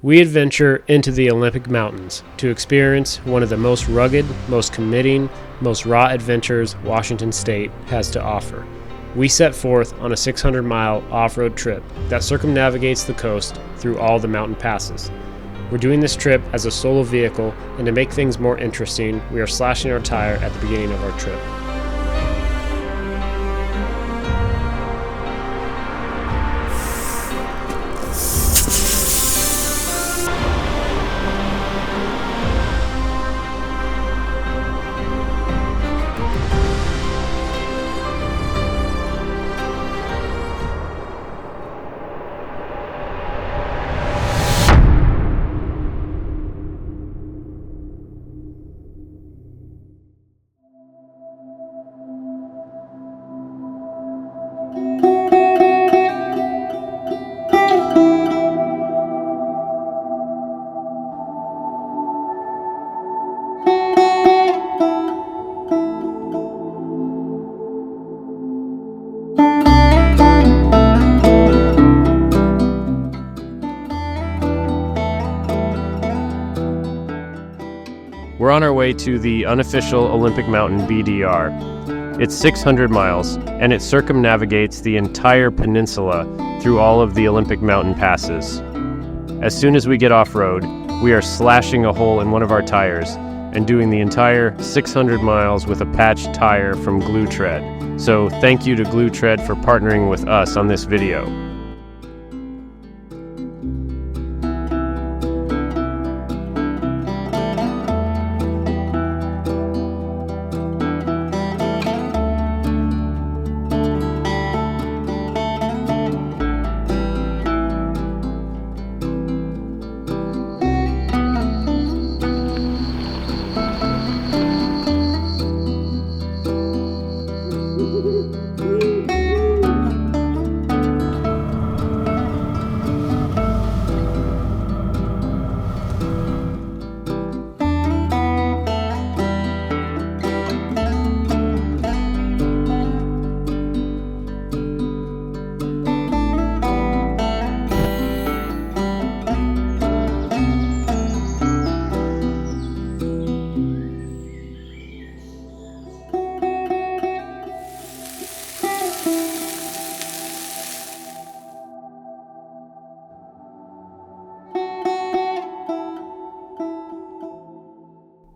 We adventure into the Olympic Mountains to experience one of the most rugged, most committing, most raw adventures Washington State has to offer. We set forth on a 600-mile off-road trip that circumnavigates the coast through all the mountain passes. We're doing this trip as a solo vehicle, and to make things more interesting, we are slashing our tire at the beginning of our trip. We're on our way to the unofficial Olympic Mountain BDR. It's 600 miles, and it circumnavigates the entire peninsula through all of the Olympic Mountain passes. As soon as we get off-road, we are slashing a hole in one of our tires and doing the entire 600 miles with a patched tire from Glue Tread. So thank you to Glue Tread for partnering with us on this video.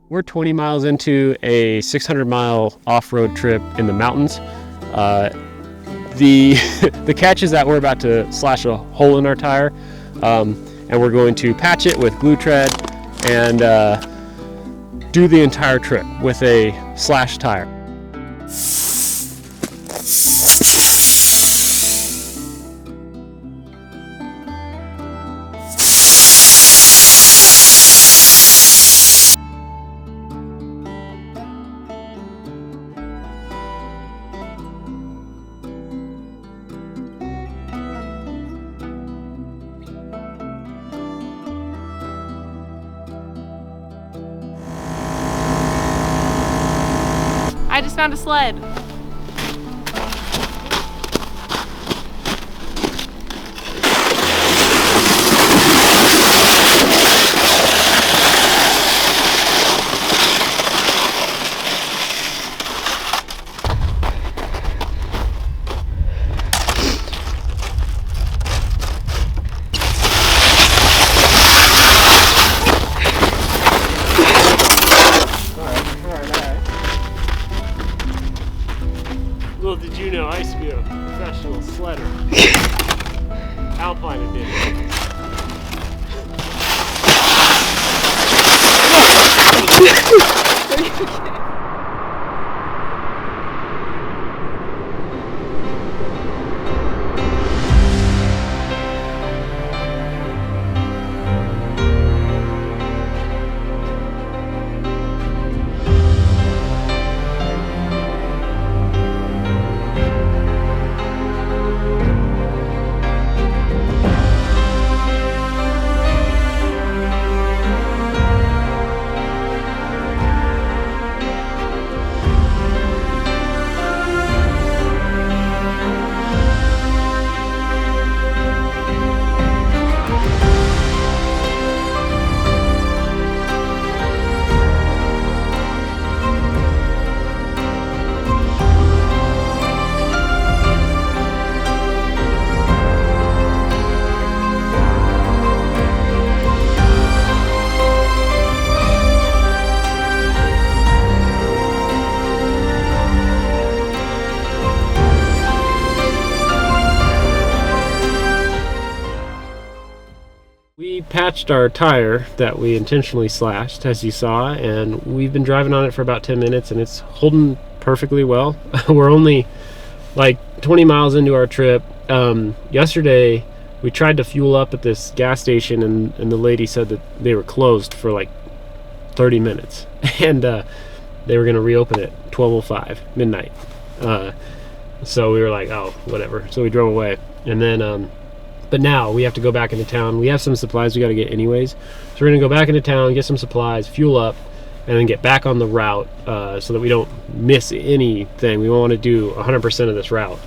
We're 20 miles into a 600-mile off-road trip in the mountains. The catch is that we're about to slash a hole in our tire, and we're going to patch it with Glue Tread and do the entire trip with a slashed tire. I just found a sled. We patched our tire that we intentionally slashed, as you saw, and we've been driving on it for about 10 minutes, and it's holding perfectly well. We're only like 20 miles into our trip. Yesterday, we tried to fuel up at this gas station, and the lady said that they were closed for like 30 minutes, and they were going to reopen at 12:05 midnight. So we were like, oh, whatever. So we drove away, and then but now we have to go back into town. We have some supplies we got to get anyways. So we're going to go back into town, get some supplies, fuel up, and then get back on the route so that we don't miss anything. We want to do 100% of this route,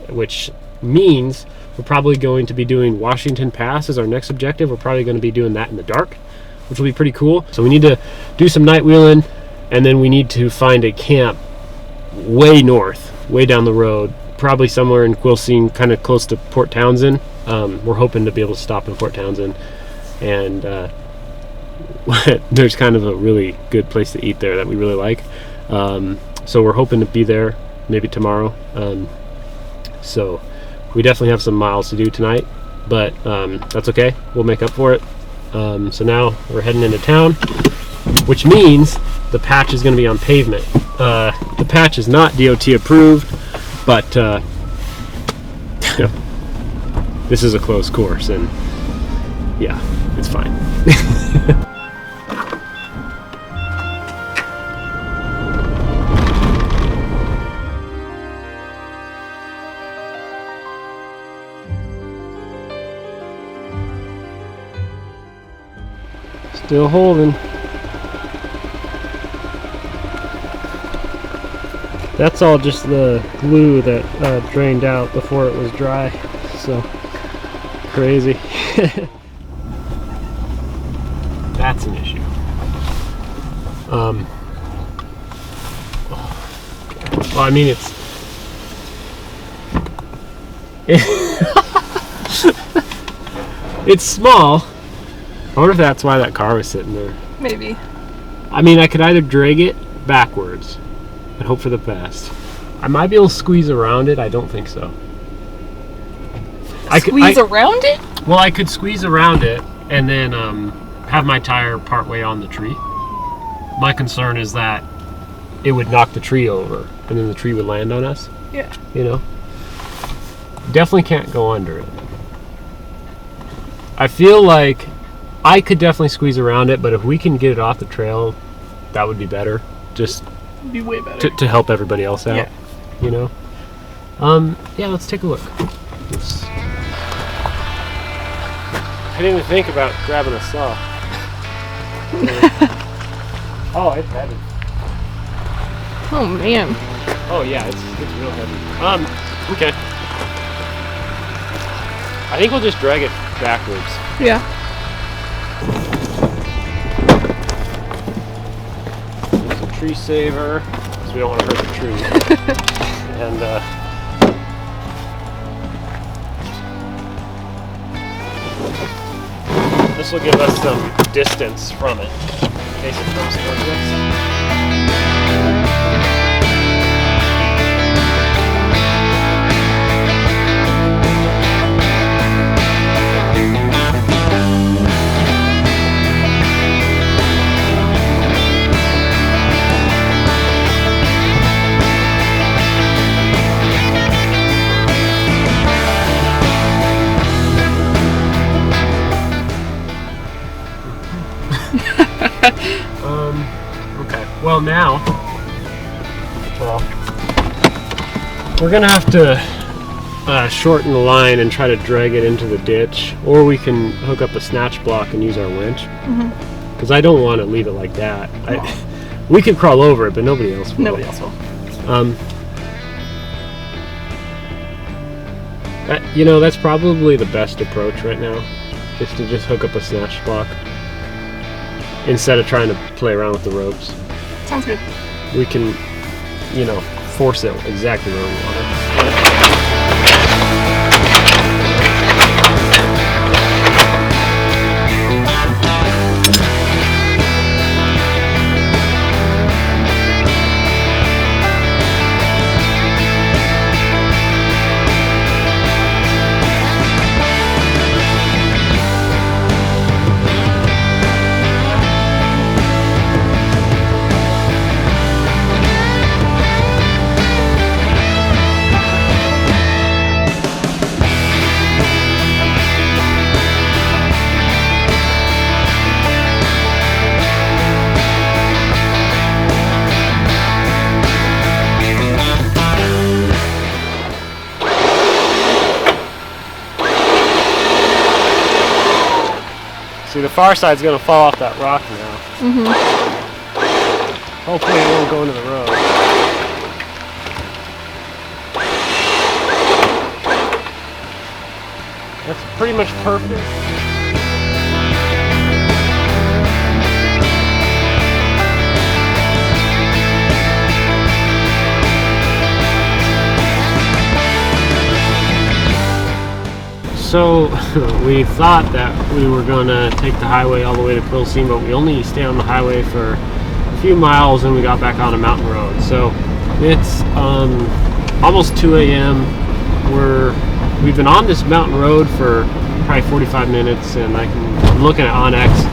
which means we're probably going to be doing Washington Pass as our next objective. We're probably going to be doing that in the dark, which will be pretty cool. So we need to do some night wheeling, and then we need to find a camp way north, way down the road, probably somewhere in Quilcene, kind of close to Port Townsend. We're hoping to be able to stop in Port Townsend, and there's kind of a really good place to eat there that we really like. So we're hoping to be there maybe tomorrow. So we definitely have some miles to do tonight, but that's okay. We'll make up for it. So now we're heading into town, which means the patch is going to be on pavement. The patch is not DOT approved, but this is a closed course, and yeah, it's fine. Still holding. That's all just the glue that drained out before it was dry, so crazy. That's an issue. Well, I mean, it's small. I wonder if that's why that car was sitting there. Maybe. I mean, I could either drag it backwards and hope for the best. I might be able to squeeze around it. I don't think so. Squeeze around it? Well, I could squeeze around it and then have my tire partway on the tree. My concern is that it would knock the tree over and then the tree would land on us. Yeah. You know? Definitely can't go under it. I feel like I could definitely squeeze around it, but if we can get it off the trail, that would be better. Just It'd be way better. to help everybody else out. Yeah. You know? Yeah, let's take a look. I didn't even think about grabbing a saw. Oh, it's heavy. Oh man. Oh yeah, it's real heavy. Okay. I think we'll just drag it backwards. Yeah. There's a tree saver, because we don't want to hurt the tree. And this will give us some distance from it in case it comes towards us. Okay. Well, now, we're gonna have to shorten the line and try to drag it into the ditch, or we can hook up a snatch block and use our winch. Because I don't want to leave it like that. We could crawl over it, but nobody else will. Nobody else will. You know, that's probably the best approach right now, is to just hook up a snatch block instead of trying to play around with the ropes. Sounds good. We can, you know, force it exactly where we want it. See, the far side's gonna fall off that rock now. Hopefully it won't go into the road. That's pretty much perfect. So we thought that we were gonna take the highway all the way to Quilcene, but we only stayed on the highway for a few miles and we got back on a mountain road. So it's almost 2 a.m. We've been on this mountain road for probably 45 minutes, and I'm looking at Onyx.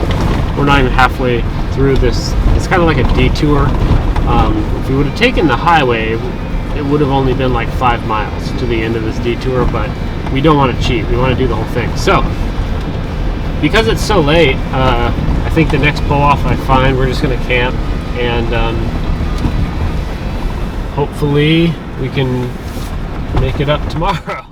We're not even halfway through this. It's kind of like a detour. If we would have taken the highway, it would have only been like 5 miles to the end of this detour, but we don't want to cheat. We want to do the whole thing. So, because it's so late, I think the next pull-off I find, we're just going to camp, and hopefully we can make it up tomorrow.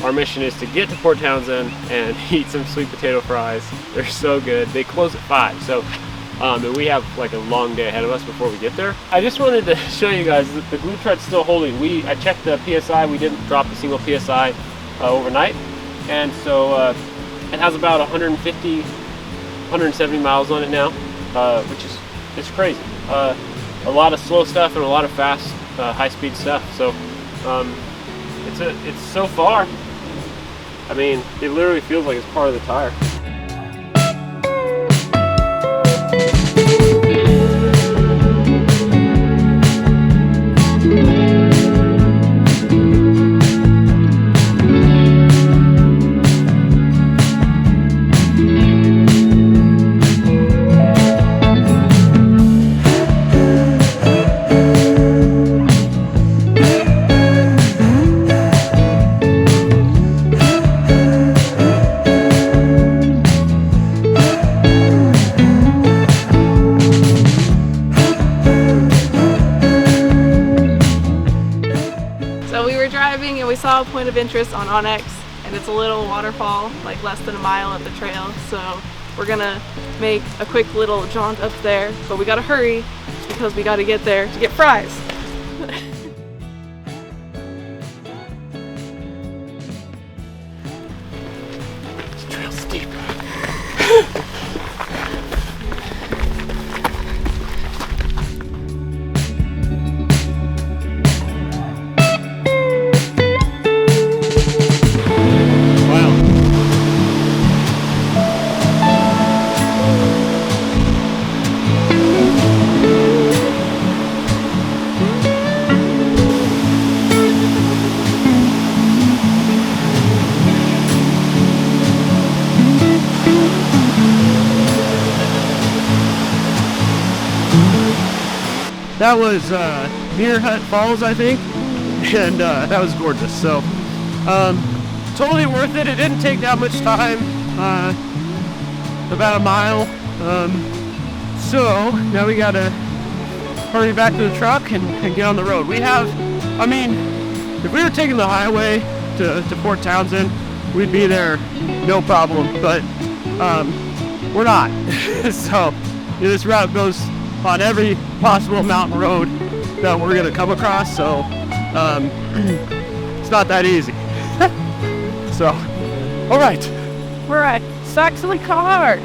Our mission is to get to Port Townsend and eat some sweet potato fries. They're so good. They close at 5, so and we have like a long day ahead of us before we get there. I just wanted to show you guys that the glue tread's still holding. I checked the PSI. We didn't drop a single PSI overnight, and so it has about 150, 170 miles on it now, which is crazy. A lot of slow stuff and a lot of fast, high-speed stuff. So it's so far. I mean, it literally feels like it's part of the tire. And we saw a point of interest on Onyx, and it's a little waterfall, like less than a mile up the trail, so we're gonna make a quick little jaunt up there, but we gotta hurry because we gotta get there to get fries. This trail's steep. That was Deer Hut Falls, I think, and that was gorgeous. So totally worth it. It didn't take that much time, about a mile. So now we gotta hurry back to the truck and get on the road. We have, I mean, if we were taking the highway to Port Townsend, we'd be there no problem, but we're not. So this route goes on every possible mountain road that we're gonna come across, so it's not that easy. So, all right, we're at Saxony Car.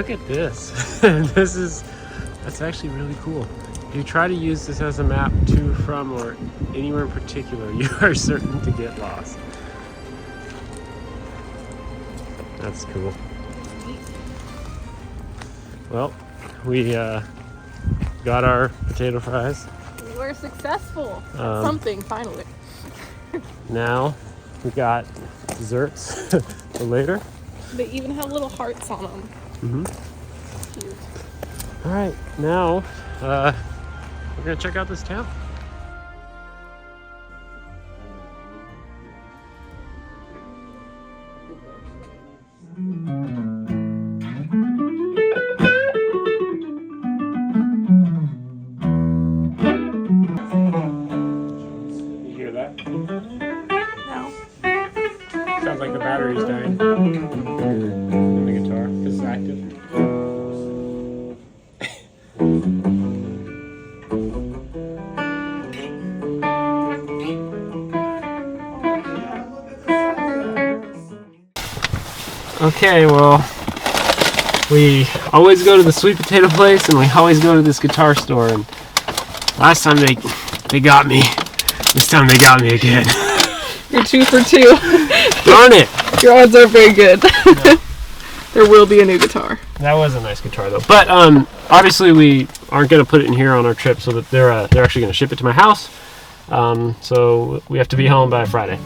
look at this. That's actually really cool. If you try to use this as a map to, from, or anywhere in particular, you are certain to get lost. That's cool. Well, we got our potato fries. We're successful at something, finally. Now we got desserts for later. They even have little hearts on them. Mm-hmm. Cute. All right, now we're gonna check out this town. You hear that? No. Sounds like the battery's dying on the guitar because it's active. Okay, well, we always go to the sweet potato place and we always go to this guitar store, and last time they got me. This time they got me again. You're 2 for 2. Darn it! Your odds are very good. Yeah. There will be a new guitar. That was a nice guitar though. But obviously we aren't going to put it in here on our trip, so that they're actually going to ship it to my house. So we have to be home by Friday.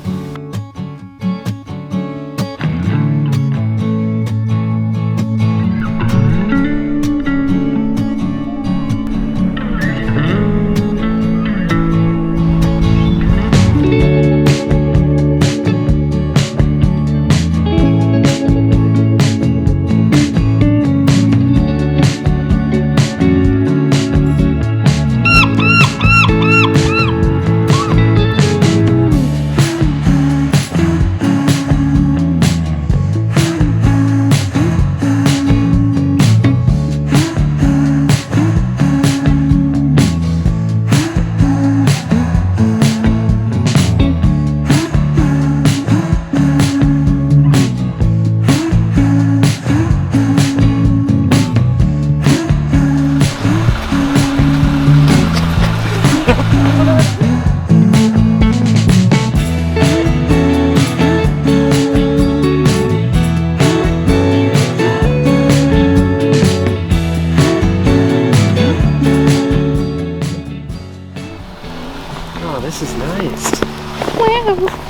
Oh, this is nice. Wow.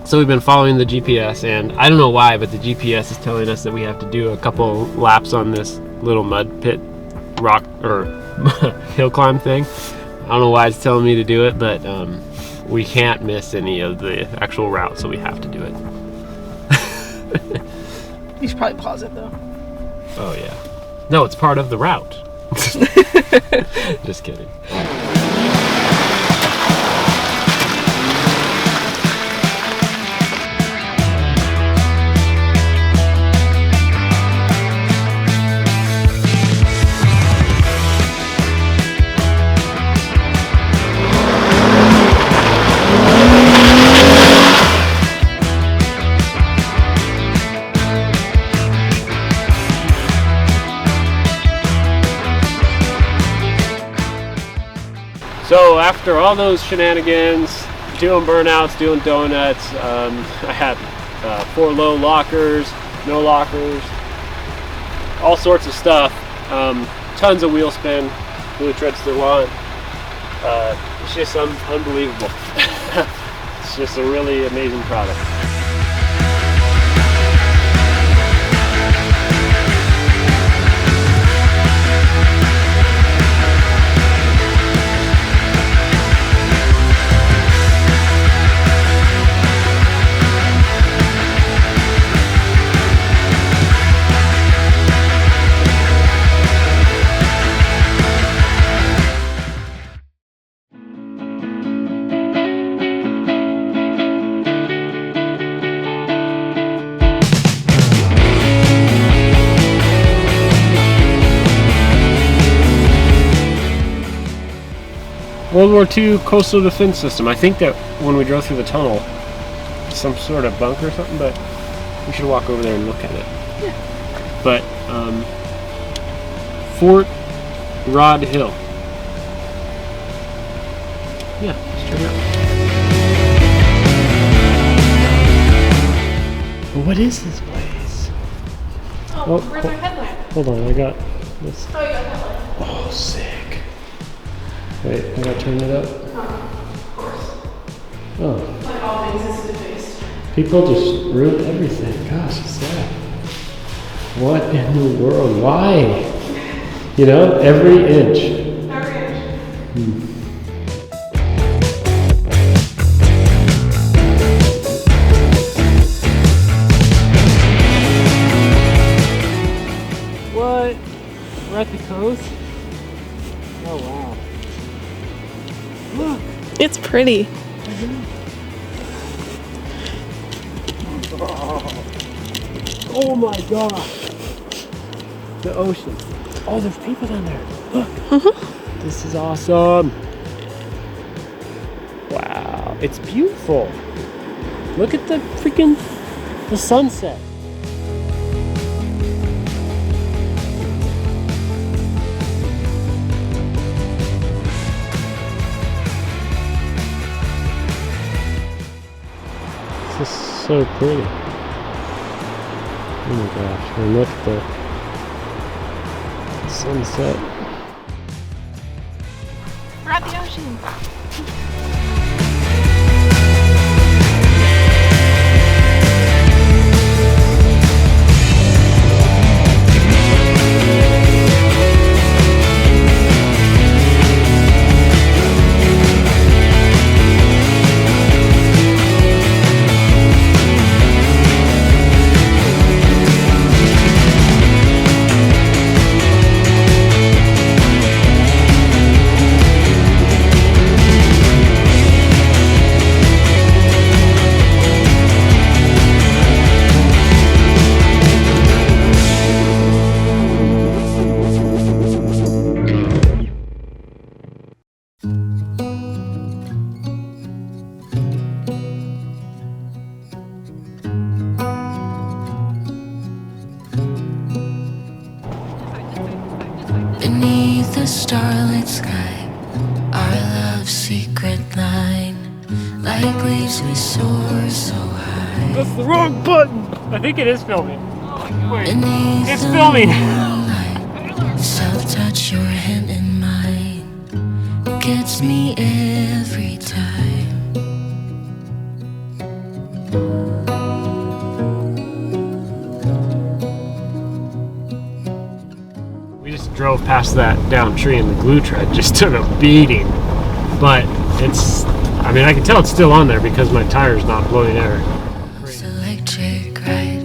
So we've been following the GPS, and I don't know why, but the GPS is telling us that we have to do a couple laps on this little mud pit rock or hill climb thing. I don't know why it's telling me to do it, but we can't miss any of the actual route, so we have to do it. You should probably pause it though. Oh yeah. No, it's part of the route. Just kidding. So after all those shenanigans, doing burnouts, doing donuts, I had 4 low lockers, no lockers, all sorts of stuff, tons of wheel spin, glue treads still on. It's just unbelievable. It's just a really amazing product. World War II coastal defense system. I think that when we drove through the tunnel, some sort of bunker or something, but we should walk over there and look at it. Yeah. But Fort Rod Hill. Yeah, let's check it out. Well, what is this place? Oh, where's our headlamp? Hold on, I got this. Oh, you got a headlamp. Oh, sick. Wait, I gotta turn it up. Of course. Oh. Like all things is defaced. People just ruined everything. Gosh, it's sad. What in the world? Why? You know, every inch. Every inch. What? We're at the coast? Oh, wow. Look. It's pretty. Oh my gosh. The ocean. Oh, there's people down there. Look. This is awesome. Wow. It's beautiful. Look at the sunset. This is so pretty. Oh my gosh, and look at the sunset. We're at the ocean. Beneath the starlit sky, our love secret line, like leaves we soar so high. That's the wrong button! I think it is filming. Wait, Beneath it's the filming! moonlight, self-touch your hand in mine, gets me every time. We just drove past that down tree and the glue tread just took a beating. But it's, I mean, I can tell it's still on there because my tire's not blowing air. It's electric, right?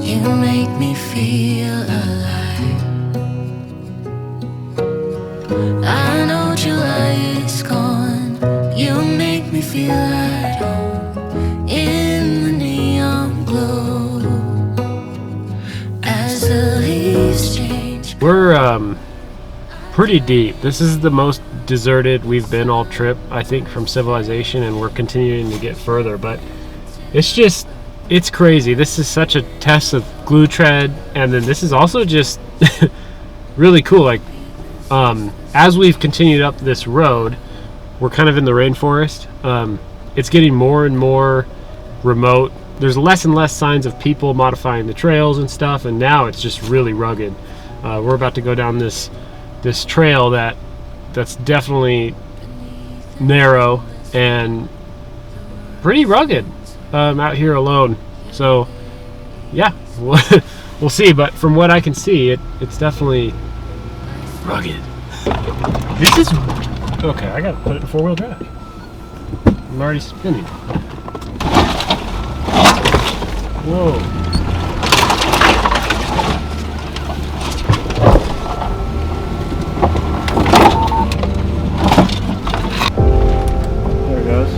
You make me feel alive. I know July is gone. You make me feel at home in the neon glow as the leaves change. We're pretty deep. This is the most deserted we've been all trip, I think, from civilization, and we're continuing to get further, but it's crazy. This is such a test of glue tread, and then this is also just really cool. Like as we've continued up this road, we're kind of in the rainforest. It's getting more and more remote. There's less and less signs of people modifying the trails and stuff, and now it's just really rugged. We're about to go down this trail that's definitely narrow and pretty rugged out here alone. So yeah, we'll see, but from what I can see, it's definitely rugged. This is okay. I gotta put it in 4-wheel drive. I'm already spinning. Whoa. There it goes.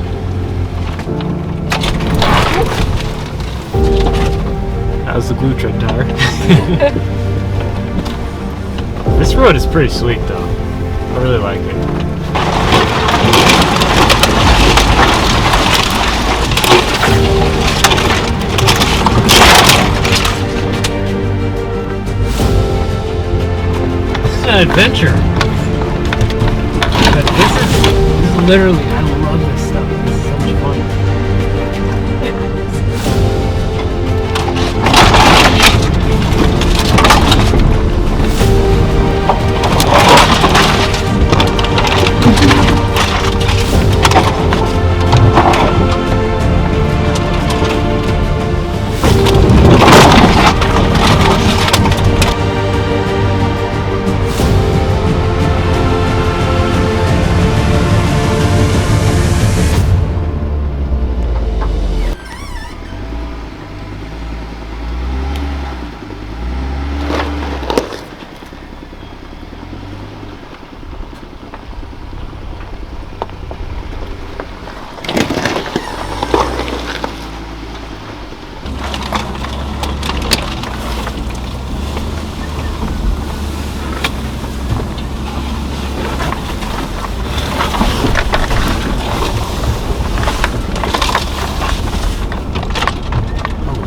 That was the glue tread tire. This road is pretty sweet though. I really like it. An adventure. But this is literally, I love this stuff. This is so much fun.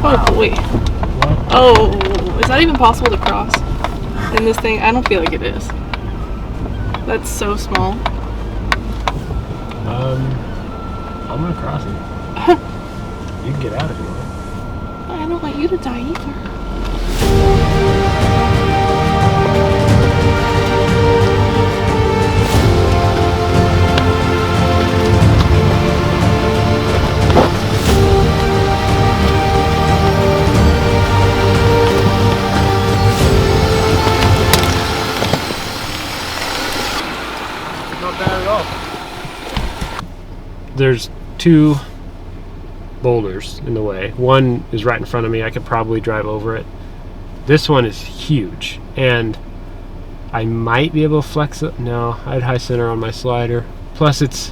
Oh, wait. Oh, is that even possible to cross in this thing? I don't feel like it is. That's so small. I'm gonna cross it. You can get out if you want. I don't want you to die either. There's two boulders in the way. One is right in front of me. I could probably drive over it. This one is huge, and I might be able to flex it. No, I'd high center on my slider. Plus it's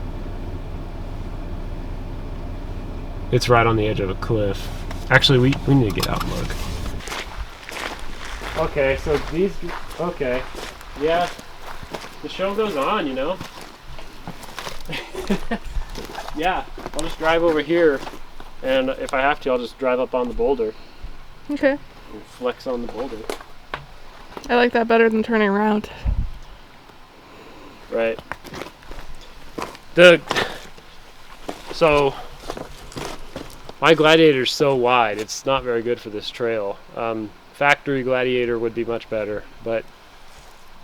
right on the edge of a cliff. Actually, we need to get out and look. Okay, so these, okay. Yeah, the show goes on, you know? Yeah, I'll just drive over here, and if I have to, I'll just drive up on the boulder. Okay. And flex on the boulder. I like that better than turning around. Right. So my Gladiator's so wide, it's not very good for this trail. Factory Gladiator would be much better,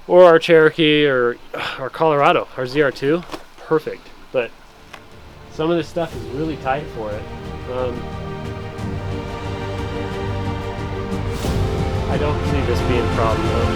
or our Cherokee or our Colorado, our ZR2, perfect. But some of this stuff is really tight for it. I don't see this being a problem though.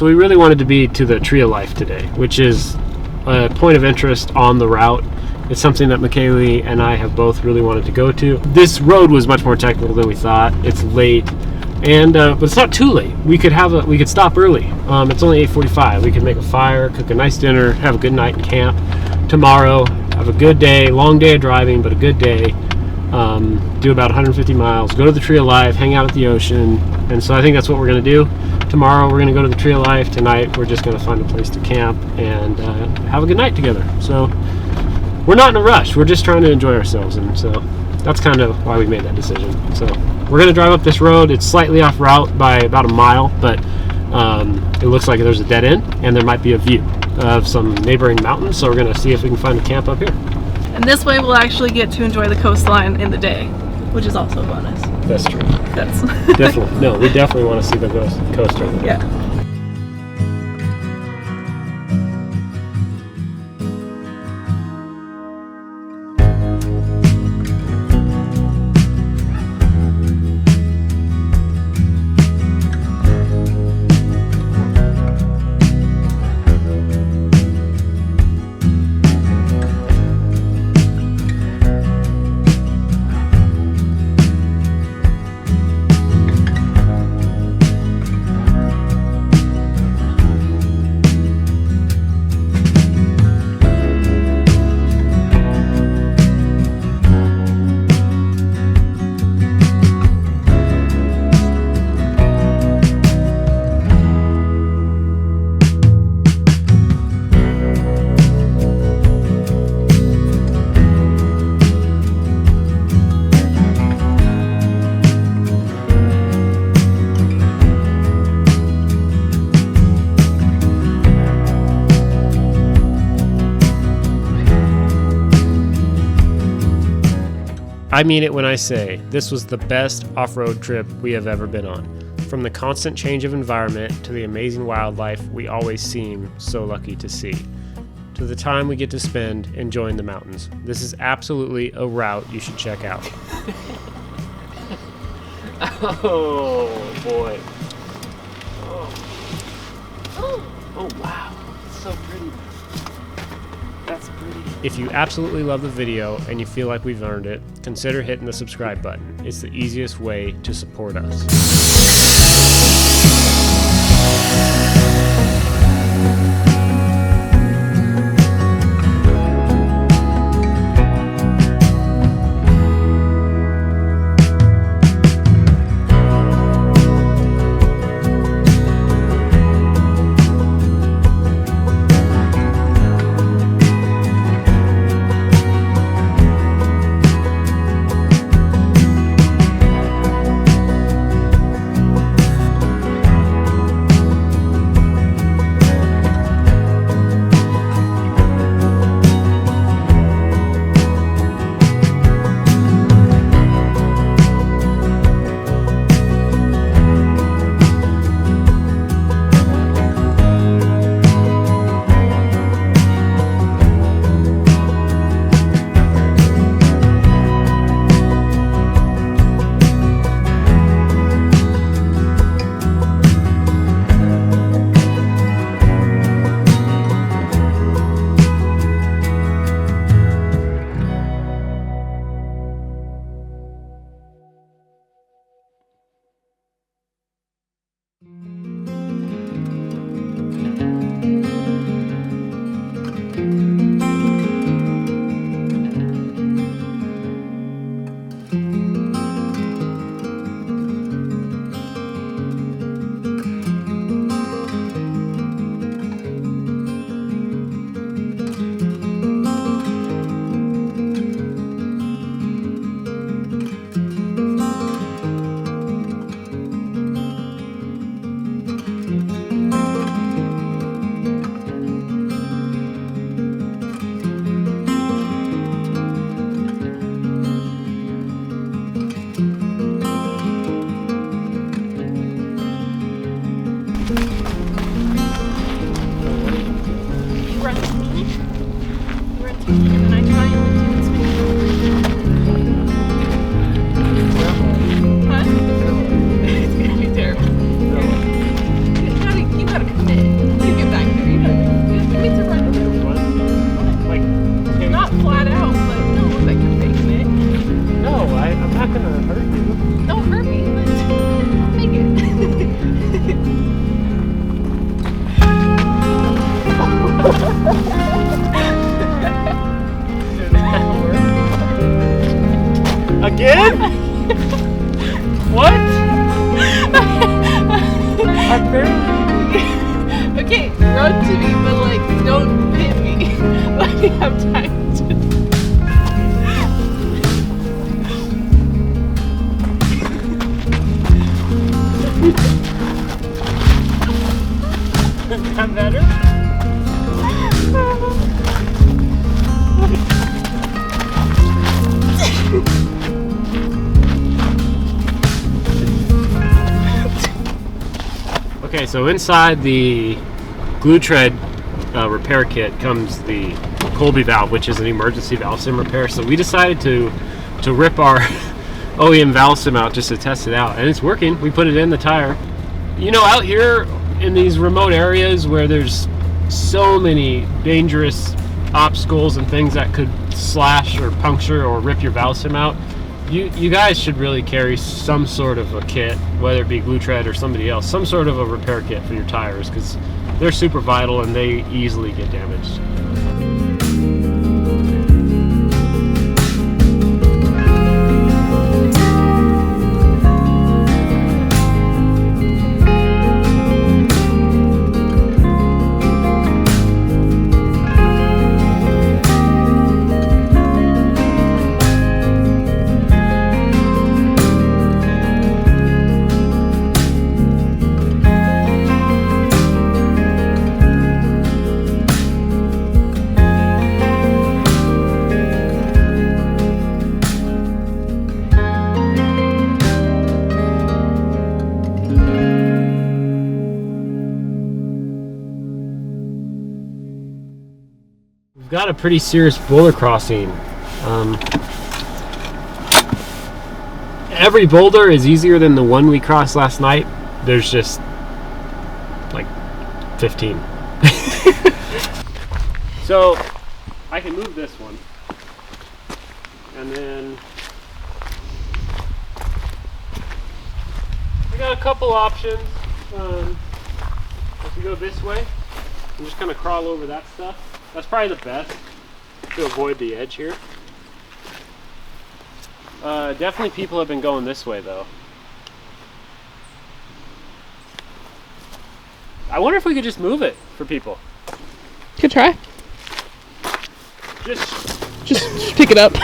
So we really wanted to be to the Tree of Life today, which is a point of interest on the route. It's something that McKaylee and I have both really wanted to go to. This road was much more technical than we thought. It's late, and but it's not too late. We could stop early. It's only 8:45. We could make a fire, cook a nice dinner, have a good night in camp tomorrow. Have a good day, long day of driving, but a good day. Do about 150 miles, go to the Tree of Life, hang out at the ocean. And so I think that's what we're going to do. Tomorrow we're going to go to the Tree of Life. Tonight we're just going to find a place to camp and have a good night together. So we're not in a rush. We're just trying to enjoy ourselves. And so that's kind of why we made that decision. So we're going to drive up this road. It's slightly off route by about a mile, but it looks like there's a dead end and there might be a view of some neighboring mountains. So we're going to see if we can find a camp up here. And this way we'll actually get to enjoy the coastline in the day, which is also a bonus. That's true. That's Definitely. No, we definitely want to see the coast during the day. yeah. I mean it when I say this was the best off-road trip we have ever been on. From the constant change of environment to the amazing wildlife we always seem so lucky to see, to the time we get to spend enjoying the mountains. This is absolutely a route you should check out. Oh boy. Oh wow. It's so pretty. That's pretty. If you absolutely love the video and you feel like we've earned it, consider hitting the subscribe button. It's the easiest way to support us. Again? What? I barely... Okay, run to me, but like, don't hit me. Let me have time to... Is that better? Okay, so inside the glue tread repair kit comes the Colby valve, which is an emergency valve sim repair. So we decided to rip our OEM valve sim out just to test it out, and it's working. We put it in the tire. You know, out here in these remote areas where there's so many dangerous obstacles and things that could slash or puncture or rip your valve sim out, you guys should really carry some sort of a kit, whether it be glue tread or somebody else, some sort of a repair kit for your tires, because they're super vital and they easily get damaged. Got a pretty serious boulder crossing. Every boulder is easier than the one we crossed last night. There's just like 15. So I can move this one, and then I got a couple options. If you go this way and just kind of crawl over that stuff, that's probably the best to avoid the edge here. Definitely people have been going this way though. I wonder if we could just move it for people. Good try. Just pick it up.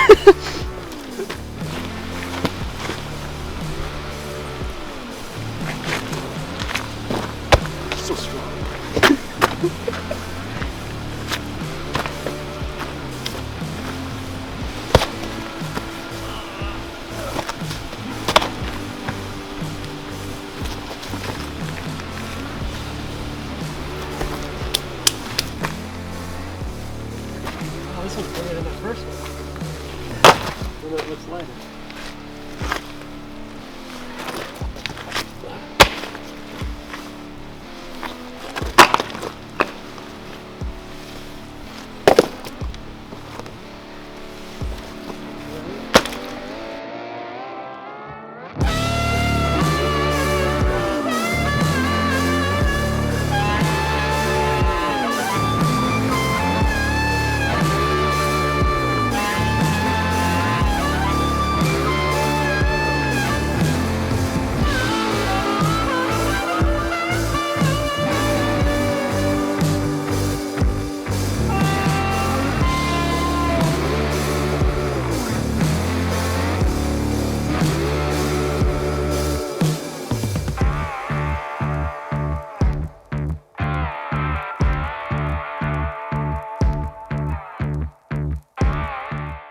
so strong. This one's bigger than that first one. Well, it looks lighter.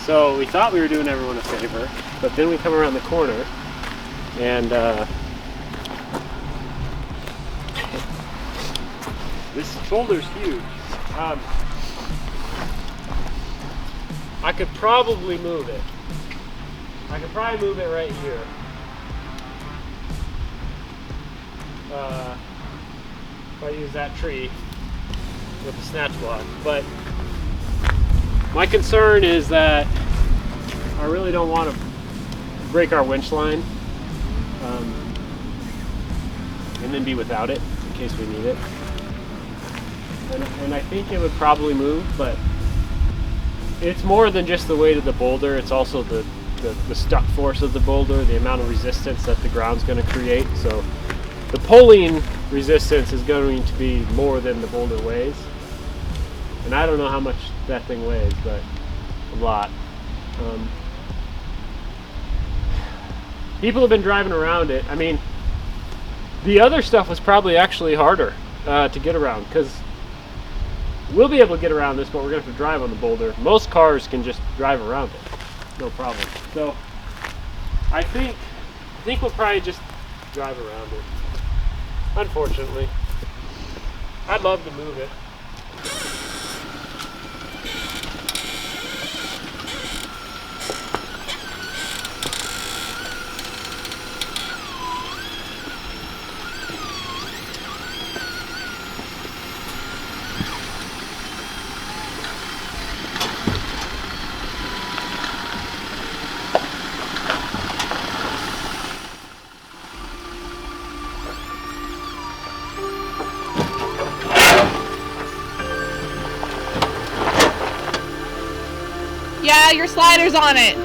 So we thought we were doing everyone a favor, but then we come around the corner and this boulder's huge. I could probably move it. I could probably move it right here. If I use that tree with the snatch block. But my concern is that I really don't want to break our winch line and then be without it in case we need it. And I think it would probably move, but it's more than just the weight of the boulder. It's also the the stuck force of the boulder, the amount of resistance that the ground's going to create. So the pulling resistance is going to be more than the boulder weighs. And I don't know how much that thing weighs, but a lot. People have been driving around it. I mean, the other stuff was probably actually harder to get around, because we'll be able to get around this, but we're going to have to drive on the boulder. Most cars can just drive around it, no problem. So I think we'll probably just drive around it. Unfortunately, I'd love to move it. Yeah, your slider's on it.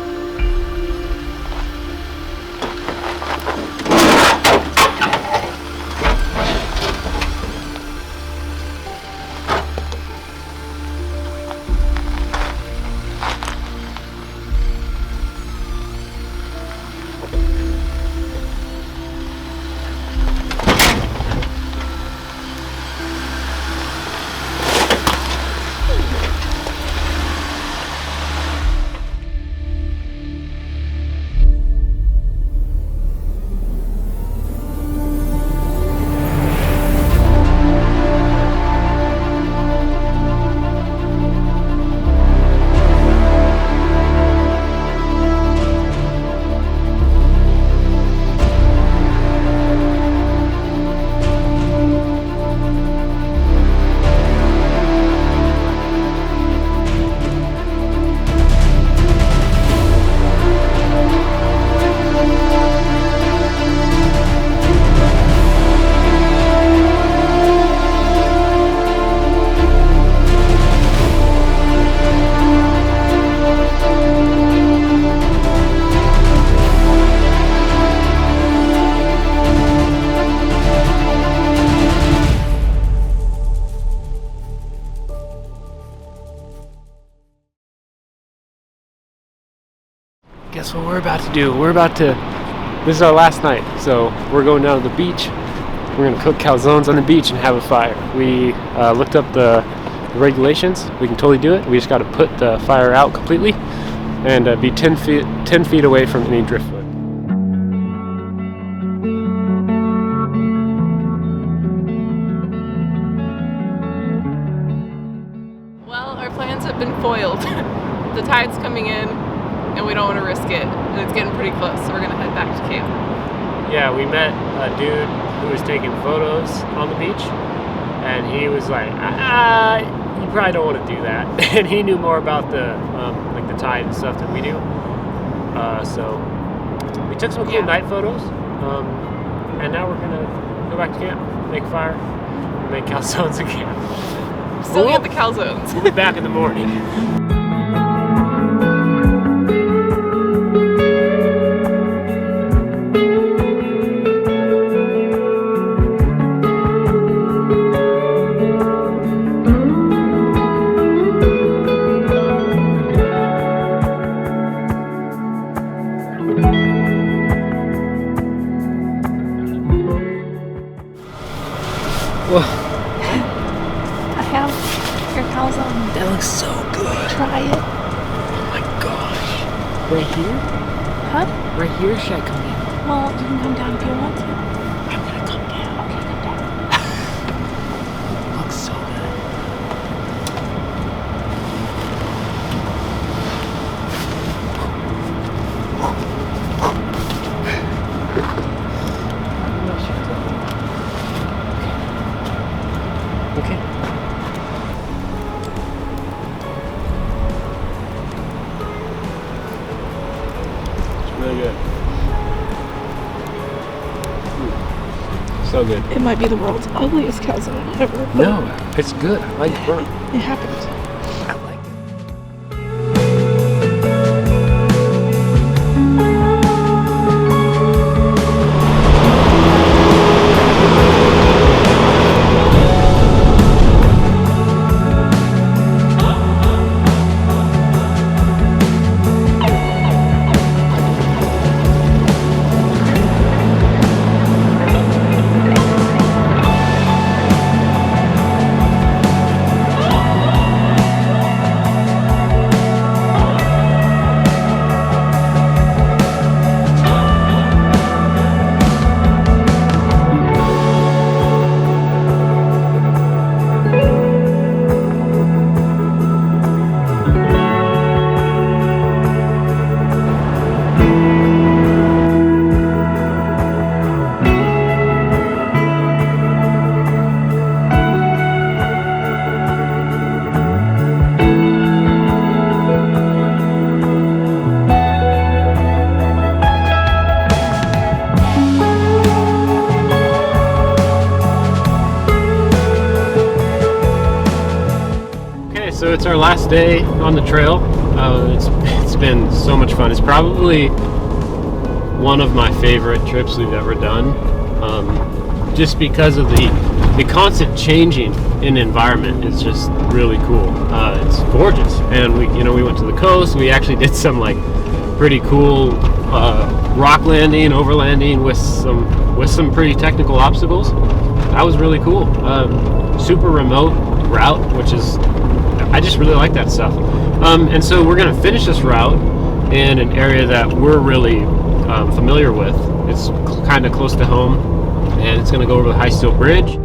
Guess what we're about to do? This is our last night, so we're going down to the beach. We're gonna cook calzones on the beach and have a fire. We looked up the regulations. We can totally do it. We just got to put the fire out completely and be 10 feet away from any driftwood. Well, our plans have been foiled. The tide's coming in, and we don't want to risk it. And it's getting pretty close, so we're gonna head back to camp. Yeah, we met a dude who was taking photos on the beach, and he was like, you probably don't want to do that. And he knew more about the like the tide and stuff than we do. So we took some cool night photos, and now we're gonna go back to camp, make a fire, and make calzones again. Still get the calzones. We'll be back in the morning. Well, I have your calzone. that looks so good. Try it. Oh my gosh. Right here? Huh? Right here? Should I come in? Well, you can come down if you want to. I'm gonna come down. Okay, come down. Looks so good. Okay. It's really good. So good. It might be the world's ugliest calzone ever. But No, it's good. I like burnt. it happens. I like it. So it's our last day on the trail. It's been so much fun. It's probably one of my favorite trips we've ever done, just because of the constant changing in environment is just really cool. It's gorgeous, and we went to the coast. We actually did some like pretty cool rock landing, overlanding with some pretty technical obstacles. That was really cool. Super remote route, which is, I just really like that stuff. And so we're gonna finish this route in an area that we're really familiar with. It's kind of close to home, and it's gonna go over the High Steel Bridge.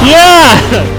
Yeah!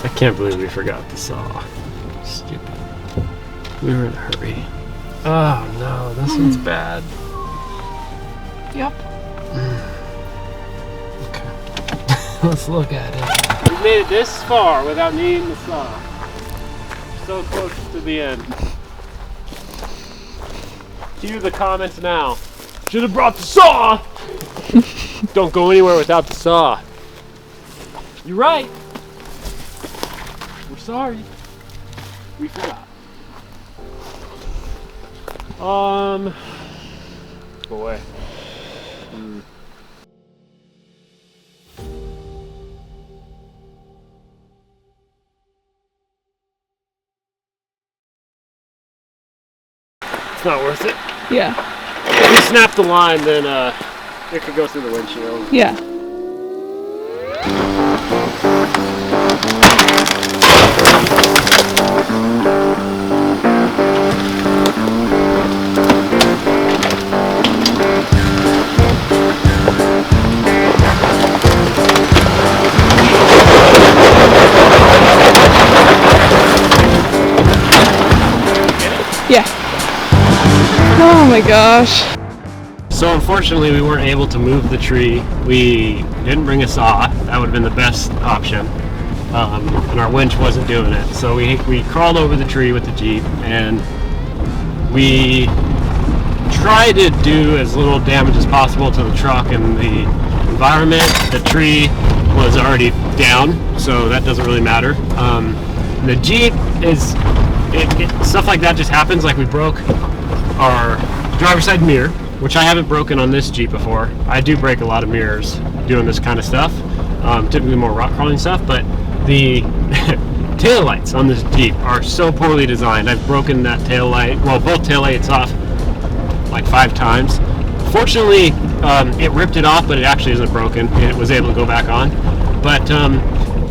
I can't believe we forgot the saw. Stupid. We were in a hurry. Oh no, this one's bad. Yep. Okay. Let's look at it. We made it this far without needing the saw. So close to the end. Cue the comments now. Should have brought the saw! Don't go anywhere without the saw. You're right. We're sorry. We forgot. Go away. It's not worth it. Yeah. If we snap the line, then it could go through the windshield. Yeah. Yeah. Oh my gosh. So unfortunately we weren't able to move the tree. We didn't bring a saw. That would have been the best option. And our winch wasn't doing it. So we crawled over the tree with the Jeep, and we tried to do as little damage as possible to the truck and the environment. The tree was already down, so that doesn't really matter. The Jeep is, stuff like that just happens. Like we broke our driver's side mirror, which I haven't broken on this Jeep before. I do break a lot of mirrors doing this kind of stuff, typically more rock crawling stuff, but the taillights on this Jeep are so poorly designed. I've broken that taillight, well, both taillights off like 5 times. Fortunately, it ripped it off, but it actually isn't broken. It was able to go back on. But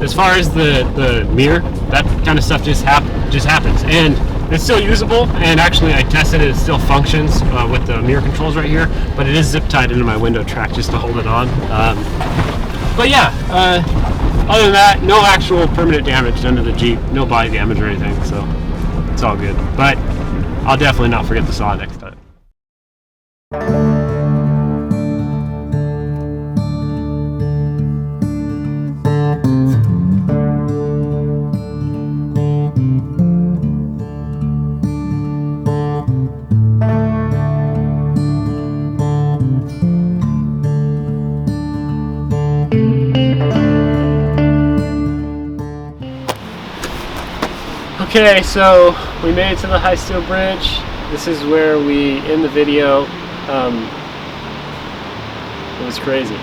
as far as the mirror, that kind of stuff just happens. And it's still usable, and actually I tested it, it still functions with the mirror controls right here, but it is zip tied into my window track just to hold it on. But yeah, other than that, no actual permanent damage done to the Jeep, no body damage or anything, so it's all good. But I'll definitely not forget the saw next time. Okay, so we made it to the High Steel Bridge. This is where we end the video. It was crazy.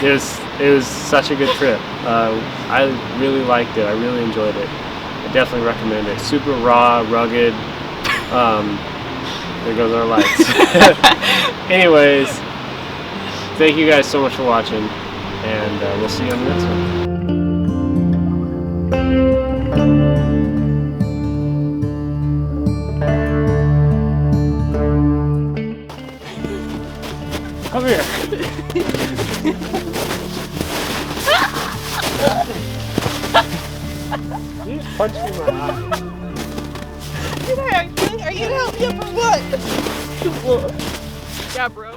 It was such a good trip. I really liked it. I really enjoyed it. I definitely recommend it. Super raw, rugged. There goes our lights. Anyways, thank you guys so much for watching, and we'll see you on the next one. Come here. You just punched me in my eye. Did I actually? Are you gonna help me up or what? Yeah, bro.